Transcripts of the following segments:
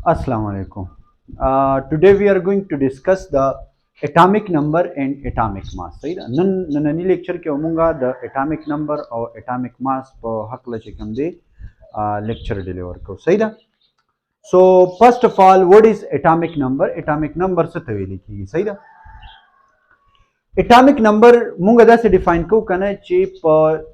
Assalamu alaikum. Today we are going to discuss the atomic number and atomic mass. सही ده none lecture के होमूंगा the atomic number और atomic mass पर हक लचे कम दे lecture deliver को सही ده. So first of all, what is atomic number? Atomic number से तवेली की सही ده. Atomic number मूंगा दा से define को कना ची पर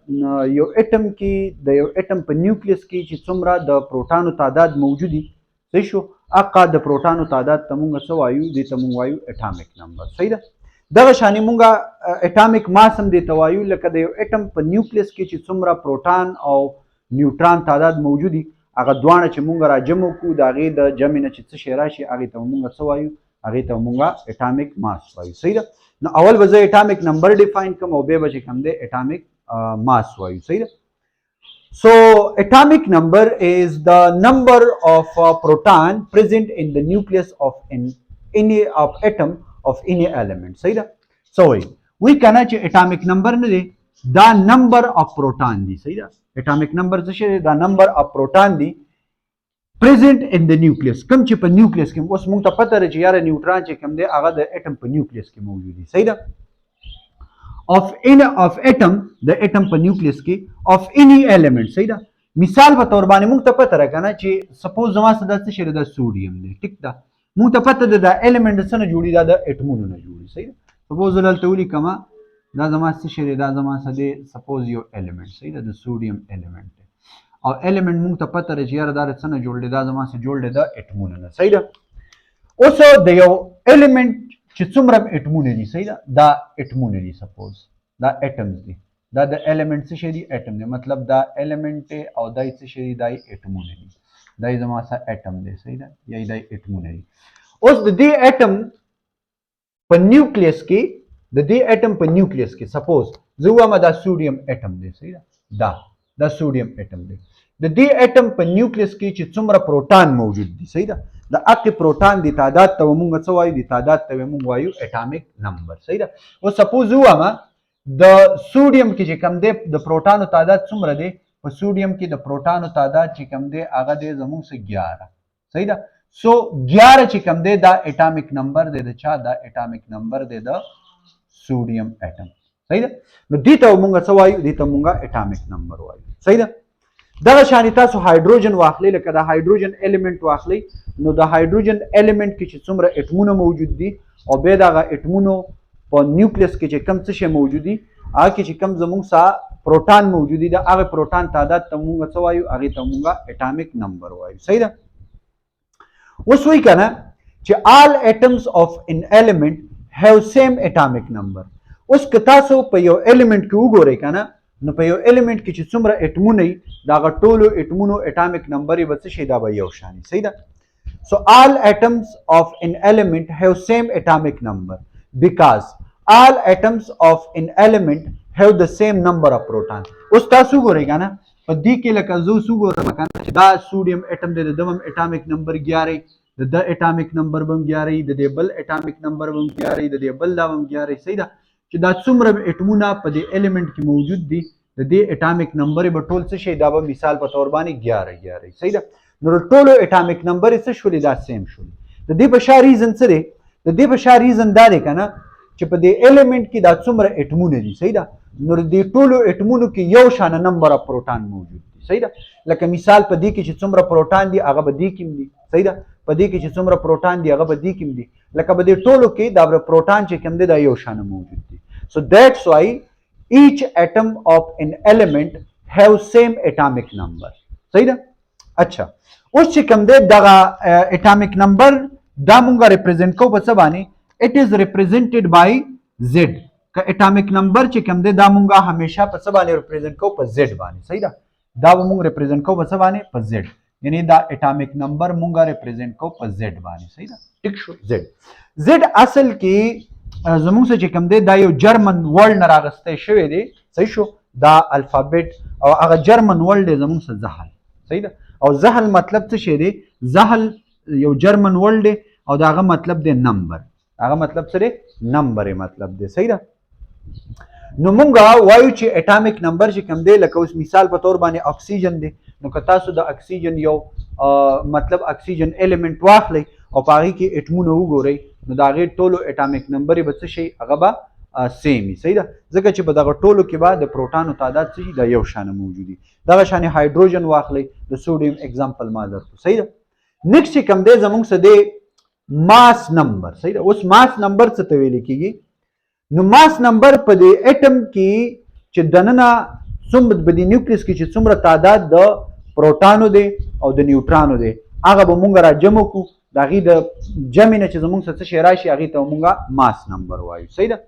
यो atom की द यो atom पर nucleus की ची सुमरा द प्रोटॉन तादाद मौजूदी सही शो अका द प्रोटॉन तादाद तमुंगा सवायु दे तमुंगा वायु एटॉमिक नंबर सही दा दगा शानी मुंगा एटॉमिक मास हम दे तवायु लका द यो एटम पर न्यूक्लियस की ची सुमरा प्रोटॉन और न्यूट्रॉन तादाद मौजूदी अगा द्वाना ची मुंगा रा जमो कु दागे द जमिन ची तशेराशी आगे तमुंगा सवायु आगे तमुंगा एटॉमिक मास वायु सही दा ना अवल वजह एटॉमिक नंबर डिफाइन कम और बे बजे कम दे एटॉमिक मास वायु सही दा. So atomic number is the number of proton present in the nucleus of any of atom of any element. सही ना? So we can say atomic number ने the number of proton दी सही ना? Atomic number से the number of proton the present in the nucleus. Come chip nucleus के उस मुंग तो पता रहे यार न्यूट्रॉन चे कम दे आगा the atom पर nucleus के मौजूदी सही ना? of atom the atom पर न्यूक्लियस की of any element सही ना मिसाल बतौर बाने मुंग तो पता रखा ना ची सपोज जमा सदा से शेर दा सोडियम दे ठीक दा मुंग तो पता दा एलिमेंट सन जुड़ी दा एटमोन न जुड़ी सही ना सपोज लल तोली कमा दा जमा से शेर दा जमा सदे सपोज यो एलिमेंट सही दा सोडियम एलिमेंट और एलिमेंट मुंग तो पता रहे यार दा सन जोड़ दा जमा से जोड़ दा एटमोन न सही दा also the element चित्सुमरम एटमोनरी सही दा एटमोनरी सपोज दा एटम्स दी दा द एलिमेंट से शेरी एटम दे मतलब दा एलिमेंट और दा से शेरी दाई एटमोनरी दाई जमा सा एटम दे सही दा यही दाई एटमोनरी उस द एटम पर न्यूक्लियस की द एटम पर न्यूक्लियस की सपोज जुआ में दा सोडियम एटम दे सही दा sodium atom they the atom पर न्यूक्लियस की चित्सुमरा प्रोटॉन मौजूद दी सही दा द अक प्रोटॉन दी तादाद तो मुंगा सवायु दी तादाद तो मुंगा वायु एटॉमिक नंबर सही दा वो सपोज हुआ मा द सोडियम की जे कम दे द प्रोटॉन तादाद सुमरा दे और सोडियम की द प्रोटॉन तादाद जे कम दे आगा दे जमू से 11 सही दा सो 11 जे कम दे द एटॉमिक नंबर दे द चा the atomic number they the sodium atom सही दा नो दी तो मुंगा सवायु दी तो मुंगा एटॉमिक नंबर वायु सही दा दगा शानिता सो हाइड्रोजन वाखले लका द हाइड्रोजन एलिमेंट वाखले नो द हाइड्रोजन एलिमेंट की सुमरा एटमोनो मौजूद दी और बेदागा एटमोनो पर न्यूक्लियस के कम से मौजूदी आगे के कम जमुंग सा प्रोटॉन मौजूदी दा आगे प्रोटॉन तादाद तमुंगा सवायु आगे तमुंगा एटॉमिक नंबर वायु सही दा उस वही कहना कि all atoms of an element have same atomic number उस कतासो पयो एलिमेंट के उगोरे कहना न पयो एलिमेंट की सुमरा एटमोनई दागा टोलो एटमोनो एटॉमिक नंबर ये बस शेदा बायो शानी सही दा. So all atoms of an element have same atomic number because all atoms of an element have the same number of protons. उस तासु गोरेगा ना पर दी के लका जो सुगो रमकाना दा सोडियम एटम दे दम एटॉमिक नंबर 11 द एटॉमिक नंबर बम 11 द देबल एटॉमिक नंबर बम 11 द देबल दा बम 11 सही दा कि दा सुमरम एटमोना पर दे एलिमेंट की मौजूद दी द एटॉमिक नंबर बटोल से शेदा बा मिसाल पर तौर बानी 11 सही दा नो टोलो एटॉमिक नंबर इसे शुली दा सेम शुली द बशा रीजन से द बशा रीजन दारे kana چې په دې एलिमेंट کې دا څومره اټمونه دي صحیح ده نو د ټولو اټمونو کې یو شان نمبر اف پروټون موجود دي صحیح ده لکه مثال په دې کې چې څومره پروټون دي هغه به دې کې دي صحیح ده په دې کې چې څومره پروټون دي هغه به دې کې دي لکه په دې ټولو کې دا پروټون چې کوم دي دا یو شان موجود دي so that's why each atom of an element have same atomic number صحیح ده अच्छा اوس چې کوم دی دغه اټامیک نمبر دا مونږه ریپرزینټ کو په څه باندې it is represented by z کا اټامیک نمبر چې کوم دی دا مونږه همیشه په څه باندې ریپرزینټ کو په z باندې صحیح ده دا مونږ ریپرزینټ کو په څه باندې په z یعنی دا اټامیک نمبر مونږه ریپرزینټ کو په z باندې صحیح ده ټیک شو z اصل کې زموږ څه چې کوم دی دا یو جرمن ورډ نه راغسته شوی دی صحیح شو دا الفابet او هغه جرمن ورډ دی زموږ څه زحل صحیح ده او زحل مطلب څه شی دی زحل یو جرمن ورډ دی او داغه مطلب دی نمبر هغه مطلب څه دی نمبر مطلب دی صحیح ده نو مونږه وایو چې اټامیک نمبر چې کوم دی لکه اوس مثال په تور باندې اکسیجن دی نو که تاسو د اکسیجن یو مطلب اکسیجن الیمنت واخلئ او په هغې کې اټمونه وګورئ نو د هغې ټولو اټامیک نمبر یې به څه شي هغه به سیم وي صحیح ده ځکه چې په دغه ټولو کې به د پروټانو تعداد څه شي د یو شانه موجود وي دغه شانې هایدروجن واخلئ د سوډیم اگزامپل ما درکړو صحیح ده نیکسټ چې کوم دی زموږ څه دی ماس نمبر صحیح ده اوس ماس نمبر څه ته ویل کېږي نو ماس نمبر په دې اټم کې چې دننه څومره په دې نیوکلیس کې چې څومره تعداد د پروټانو دی او د نیوټرانو دی هغه به مونږ را جمع کړو د هغې د جمع نه چې زموږ څه شی راشي هغې ته مونږ ماس نمبر وایو صحیح ده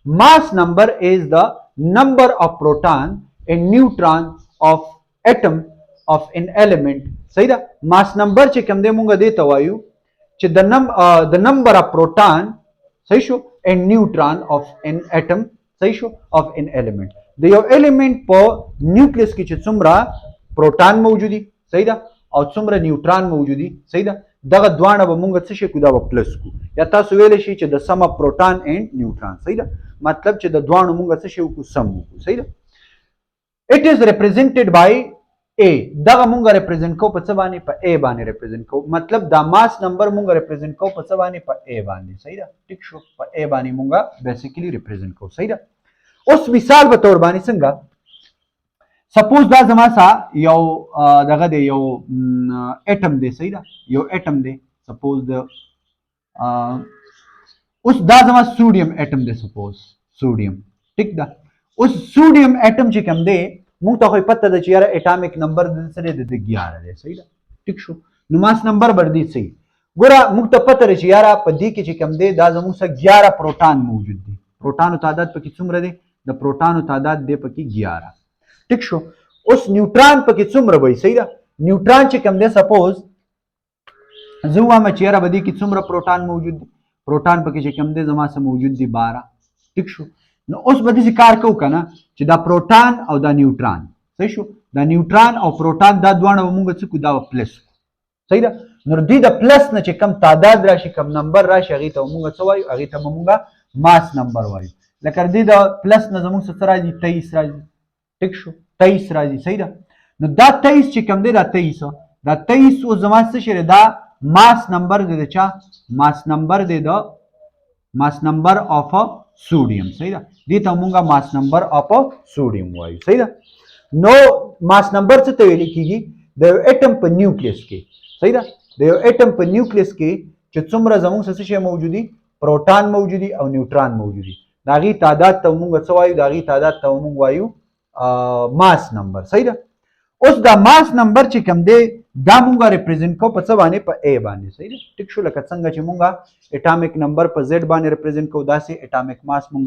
mass number is the number of proton and neutron of atom of an element صحیح ده mass number چې کوم دی مونږ دې ته وایو چې the number of proton صحیح شو and neutron of an atom صحیح شو of an element د یو element په نیوکلیس کې چې څومره پروټان موجودي صحیح ده او څومره نیوټران موجودي صحیح ده دغه دواړه به مونږ څه شي کو دا به پلس کو یا تاسو ویلی شي چې د سم اف پروټان اینډ نیوټران صحیح ده مطلب چې د دواړو مونږ څه شي وکړو سم وکړو صحیح ده اټ از ریپرزینټډ بای ا دغه مونږ ریپرزینټ کو په څه باندې په ا باندې ریپرزینټ کو مطلب دا ماس نمبر مونږ ریپرزینټ کو په څه باندې په ا باندې صحیح ده ټیک شو په ا باندې مونږ بیسیکلی ریپرزینټ کو صحیح ده اوس مثال به تور باندې څنګه سپوز دا زما سا یو دغه دی یو اټم دی صحیح ده یو اټم دی سپوز د اوس دا زما سوډیم اټم دی سپوز سوډیم ټیک ده اوس سوډیم اټم چې کوم دی موږ ته خو پته ده چې یاره اټامیک نمبر د سره د 11 دی صحیح ده ټیک شو نو ماس نمبر بر دی صحیح ګوره موږ ته پته ده چې یاره په دې کې چې کوم دی دا زموږ سره 11 پروټان موجود دي پروټانو تعداد پکې څومره دی د پروټانو تعداد دی پکې 11 ٹھیک شو اوس نیوټران پکې څومره وي صحیح ده نیوټران چې کوم دی سپوز زه وایم چې یاره به دې کې څومره پروټان موجود دي پروټان پکې چې کوم دی زما سره موجود دي 12 ٹھیک شو نو اوس به دې کار کوو کنه چې دا پروټان او دا نیوټران صحیح شو دا نیوټران او پروټان دا دواړه موږ څه کو دا پلس صحیح ده نو دې د پلس نه چې کم تعداد راشي کم نمبر راشي هغې ته موږ څه وایو هغې ته موږ ماس نمبر وایو لکه دې د پلس نه زموږ څه راځي 23 راځي ټیک شو 23 راځي صحیح ده نو دا 23 چې کوم دی دا 23 او زما څه شي دا ماس نمبر دی د چا ماس نمبر دی د ماس نمبر اف سوډیم صحیح ده دې ته موږ ماس نمبر اف سوډیم وایو صحیح ده نو ماس نمبر څه ته ویل کېږي د یو اټم په نیوکلیس کې صحیح ده د یو اټم په نیوکلیس کې چې څومره زموږ څه شی موجودي پروټان موجودي او نیوټران موجودي د هغې تعداد ته موږ څه وایو د هغې تعداد ته موږ وایو ماس نمبر صحیح ده اوس دا ماس نمبر چې کوم دی دا مونږ ریپرزینټ کو په څه باندې په ا باندې صحیح ده ټیک شو لکه څنګه چې مونږ اټامیک نمبر په زد باندې ریپرزینټ کو داسې اټامیک ماس مونږ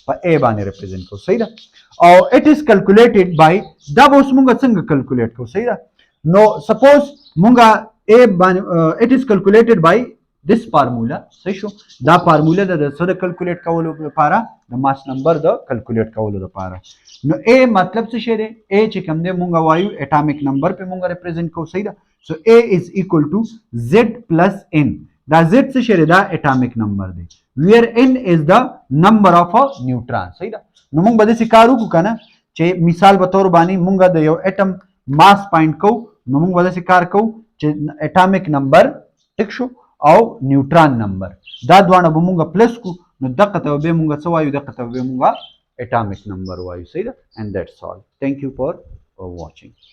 په ا باندې ریپرزینټ کو صحیح ده او اټ از کیلکولیټډ بای دا اوس مونږ څنګه کیلکولیټ کو صحیح ده نو سپوز مونږ ا باندې اټ از کیلکولیټډ بای this formula صحیح شو دا فارمولا د سره کیلکولیټ کولو لپاره د ماس نمبر د کیلکولیټ کولو لپاره نو a مطلب څه شی دی a چې کوم دی مونږ وایو اټامیک نمبر په مونږ ریپرزینټ کوو صحیح ده سو a is equal to z plus n دا z څه شی دی دا اټامیک نمبر دی where n is the number of a neutron صحیح ده نو مونږ به داسې کار وکړو کنه چې مثال په تور باندې مونږ د یو اټم ماس پاینټ کوو نو مونږ به داسې کار کوو چې اټامیک نمبر ټیک شو او نیوټران نمبر دا دواړه به مونږ پلس کو نو دغه ته به مونږ څه وایو دغه ته به مونږ اټامیک نمبر وایو صحیح ده and that's all thank you for watching